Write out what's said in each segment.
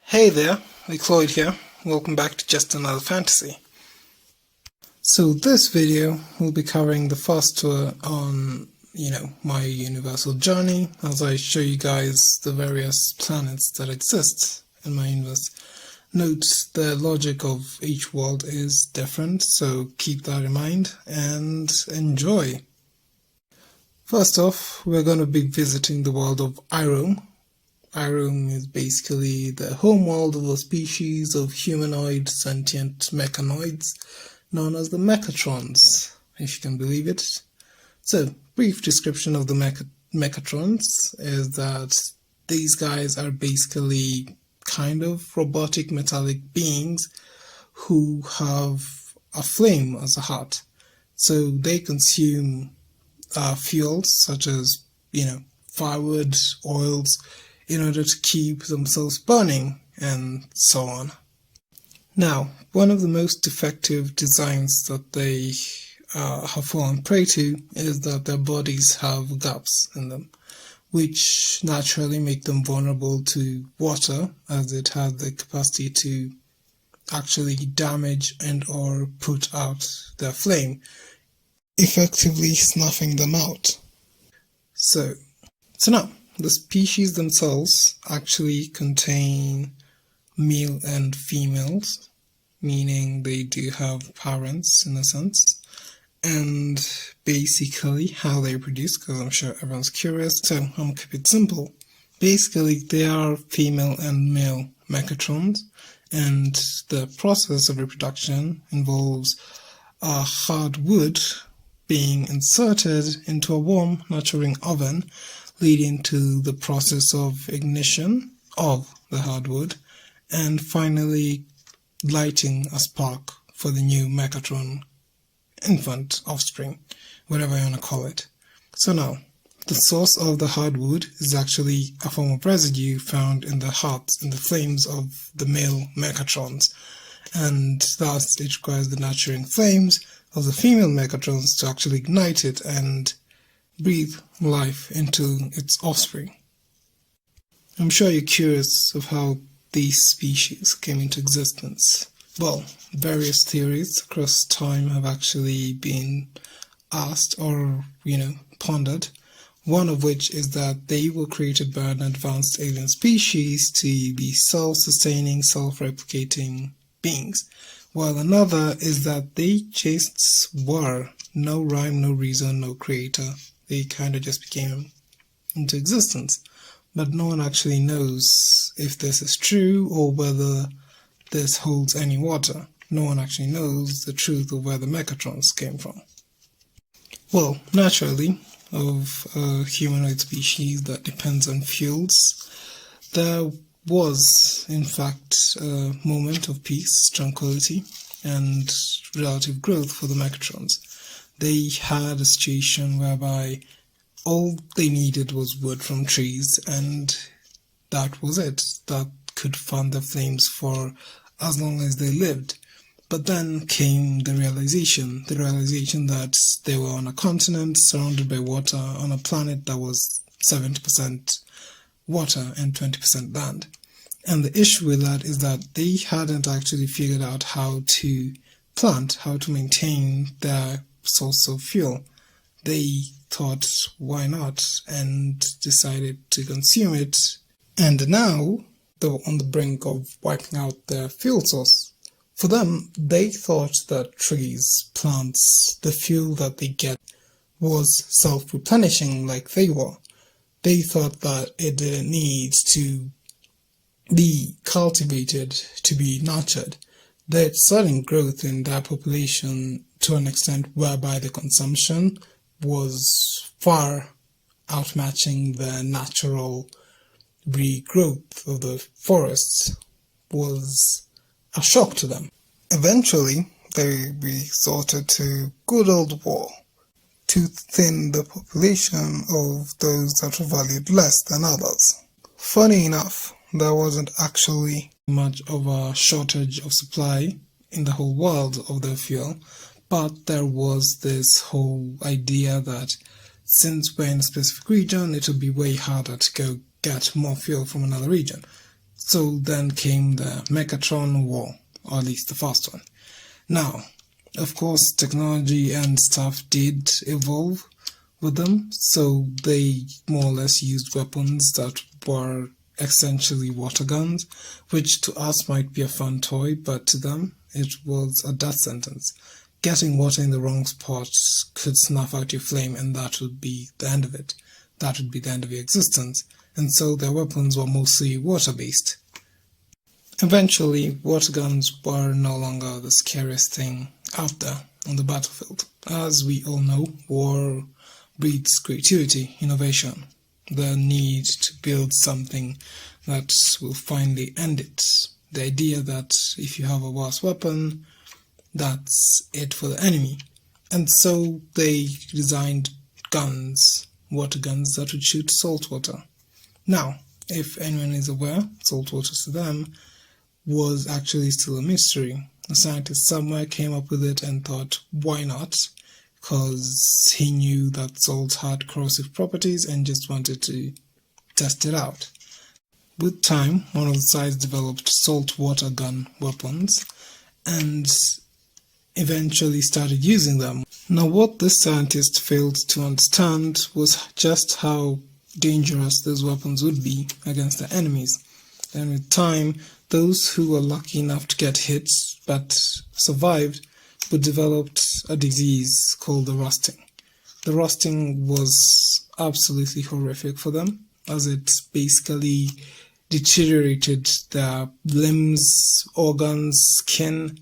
Hey there, Cloyd here. Welcome back to Just Another Fantasy. So this video will be covering the first tour on, my universal journey as I show you guys the various planets that exist in my universe. Note the logic of each world is different, so keep that in mind and enjoy. First off, we're going to be visiting the world of Irom. Irom is basically the home world of a species of humanoid sentient mechanoids known as the mechatrons, if you can believe it. So, brief description of the mechatrons is that these guys are basically kind of robotic metallic beings who have a flame as a heart. So they consume fuels such as, firewood, oils, in order to keep themselves burning, and so on. Now, one of the most effective designs that they have fallen prey to is that their bodies have gaps in them, which naturally make them vulnerable to water, as it has the capacity to actually damage and or put out their flame, effectively snuffing them out. So now, the species themselves actually contain male and females, meaning they do have parents in a sense, and basically how they reproduce, because I'm sure everyone's curious, so I'm going to keep it simple. Basically, they are female and male mechatrons, and the process of reproduction involves a hard wood being inserted into a warm, nurturing oven, leading to the process of ignition of the hardwood, and finally lighting a spark for the new mechatron infant offspring, whatever you want to call it. So now, the source of the hardwood is actually a form of residue found in the hearts, in the flames of the male mechatrons, and thus it requires the nurturing flames of the female mechatrons to actually ignite it and breathe life into its offspring. I'm sure you're curious of how these species came into existence. Well, various theories across time have actually been asked or, pondered, one of which is that they were created by an advanced alien species to be self-sustaining, self-replicating beings, while another is that they just were. No rhyme, no reason, no creator. They kind of just became into existence. But no one actually knows if this is true or whether this holds any water. No one actually knows the truth of where the mechatrons came from. Well, naturally, of a humanoid species that depends on fuels, there was, in fact, a moment of peace, tranquility, and relative growth for the mechatrons. They had a situation whereby all they needed was wood from trees, and that was it. That could fan the flames for as long as they lived. But then came the realization that they were on a continent surrounded by water, on a planet that was 70% water and 20% land. And the issue with that is that they hadn't actually figured out how to plant, how to maintain their source of fuel. They thought, why not, and decided to consume it. And now they were on the brink of wiping out their fuel source. For them, they thought that trees, plants, the fuel that they get was self-replenishing like they were. They thought that it didn't need to be cultivated to be nurtured. They had sudden growth in their population to an extent whereby the consumption was far outmatching the natural regrowth of the forests, was a shock to them. Eventually, they resorted to good old war to thin the population of those that were valued less than others. Funny enough, there wasn't actually much of a shortage of supply in the whole world of the fuel, But there was this whole idea that since we're in a specific region, it would be way harder to go get more fuel from another region. So then came the Mechatron War, or at least the first one. Now, of course, technology and stuff did evolve with them, so they more or less used weapons that were essentially water guns, which to us might be a fun toy, but to them it was a death sentence. Getting water in the wrong spot could snuff out your flame, and that would be the end of it. That would be the end of your existence, and so their weapons were mostly water-based. Eventually, water guns were no longer the scariest thing out there on the battlefield. As we all know, war breeds creativity, innovation, the need to build something that will finally end it. The idea that if you have a worse weapon, that's it for the enemy. And so they designed guns, water guns that would shoot salt water. Now, if anyone is aware, salt water to them was actually still a mystery. A scientist somewhere came up with it and thought, why not? Because he knew that salt had corrosive properties and just wanted to test it out. With time, one of the sides developed salt water gun weapons and eventually started using them. Now, what this scientist failed to understand was just how dangerous those weapons would be against the enemies. And with time, those who were lucky enough to get hit but survived would develop a disease called the rusting. The rusting was absolutely horrific for them, as it basically deteriorated their limbs, organs, skin.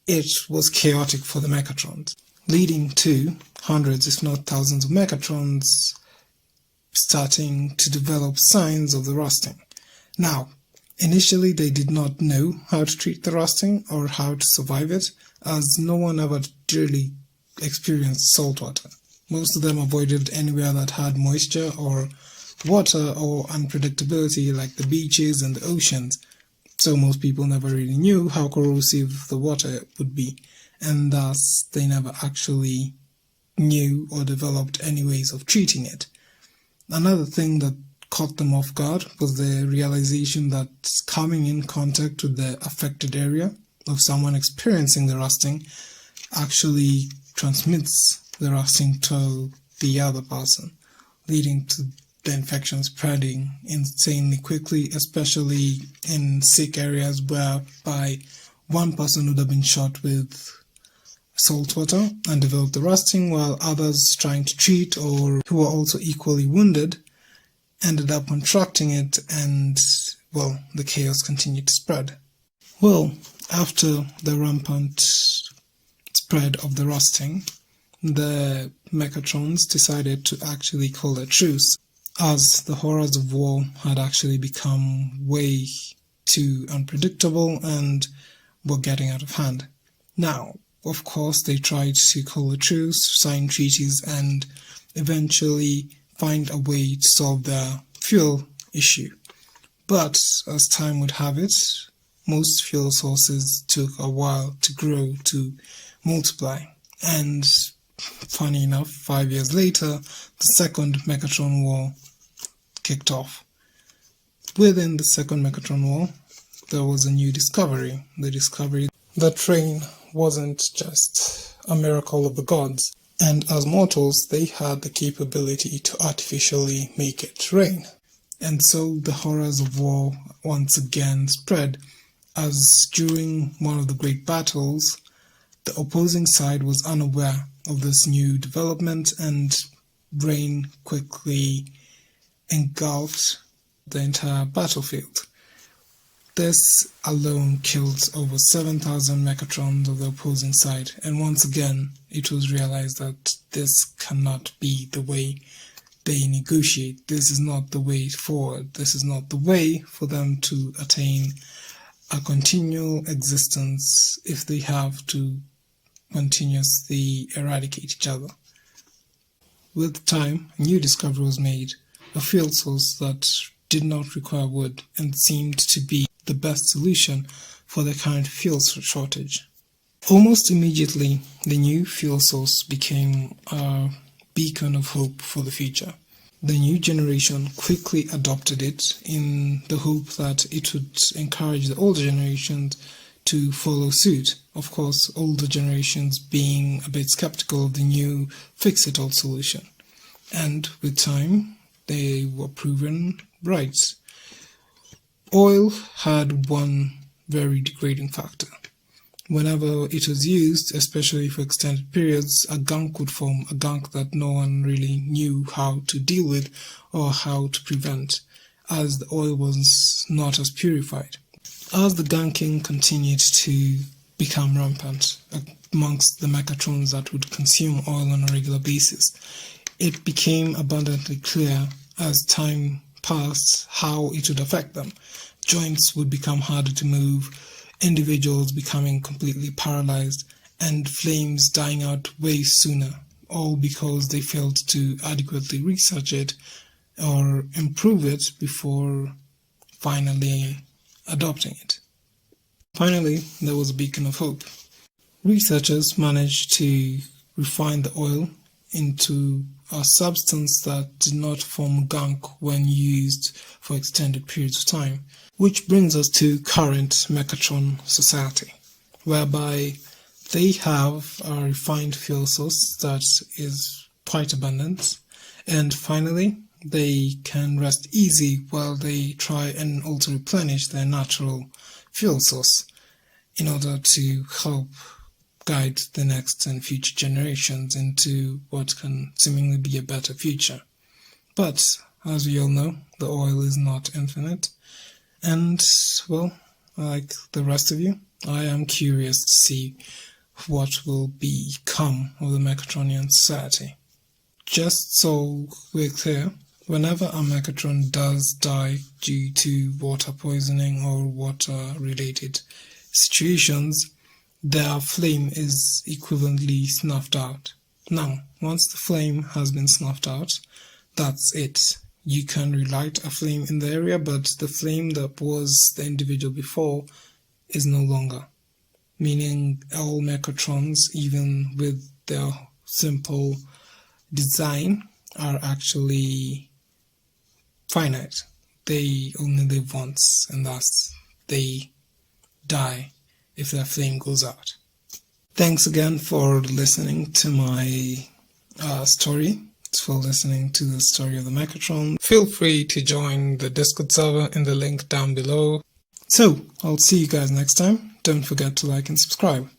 It was chaotic for the mechatrons, leading to hundreds, if not thousands of mechatrons starting to develop signs of the rusting. Now, initially they did not know how to treat the rusting or how to survive it, as no one ever really experienced salt water. Most of them avoided anywhere that had moisture or water or unpredictability, like the beaches and the oceans. So most people never really knew how corrosive the water would be, and thus they never actually knew or developed any ways of treating it. Another thing that caught them off guard was the realization that coming in contact with the affected area of someone experiencing the rusting actually transmits the rusting to the other person, leading to the infection spreading insanely quickly, especially in sick areas whereby one person would have been shot with salt water and developed the rusting, while others trying to treat or who were also equally wounded ended up contracting it, and, well, the chaos continued to spread. Well, after the rampant spread of the rusting, the mechatrons decided to actually call a truce, as the horrors of war had actually become way too unpredictable and were getting out of hand. Now, of course, they tried to call a truce, sign treaties, and eventually find a way to solve their fuel issue. But as time would have it, most fuel sources took a while to grow, to multiply. And funny enough, 5 years later, the second Mechatron War kicked off. Within the second Mechatron War, there was a new discovery. The discovery that rain wasn't just a miracle of the gods, and as mortals, they had the capability to artificially make it rain. And so the horrors of war once again spread, as during one of the great battles, the opposing side was unaware of this new development, and rain quickly engulfed the entire battlefield. This alone killed over 7,000 mechatrons of the opposing side, and once again it was realized that this cannot be the way they negotiate. This is not the way forward. This is not the way for them to attain a continual existence if they have to continuously eradicate each other. With time, a new discovery was made, a fuel source that did not require wood and seemed to be the best solution for the current fuel shortage. Almost immediately, the new fuel source became a beacon of hope for the future. The new generation quickly adopted it in the hope that it would encourage the older generations to follow suit. Of course, older generations being a bit skeptical of the new fix-it-all solution. And with time, they were proven right. Oil had one very degrading factor. Whenever it was used, especially for extended periods, a gunk would form, a gunk that no one really knew how to deal with or how to prevent, as the oil was not as purified. As the gunking continued to become rampant amongst the mechatrons that would consume oil on a regular basis, it became abundantly clear as time passed how it would affect them. Joints would become harder to move, individuals becoming completely paralyzed, and flames dying out way sooner, all because they failed to adequately research it or improve it before finally adopting it. Finally, there was a beacon of hope. Researchers managed to refine the oil into a substance that did not form gunk when used for extended periods of time. Which brings us to current mechatron society, whereby they have a refined fuel source that is quite abundant, and finally they can rest easy while they try and also replenish their natural fuel source in order to help guide the next and future generations into what can seemingly be a better future. But as we all know, the oil is not infinite. And, well, like the rest of you, I am curious to see what will become of the mechatronian society. Just so we're clear, whenever a mechatron does die due to water poisoning or water-related situations, their flame is equivalently snuffed out. Now, once the flame has been snuffed out, that's it. You can relight a flame in the area, but the flame that was the individual before is no longer. Meaning all mechatrons, even with their simple design, are actually finite. They only live once, and thus they die if their flame goes out. Thanks again for listening to my story. For listening to the story of the mechatron. Feel free to join the Discord server in the link down below. So, I'll see you guys next time. Don't forget to like and subscribe.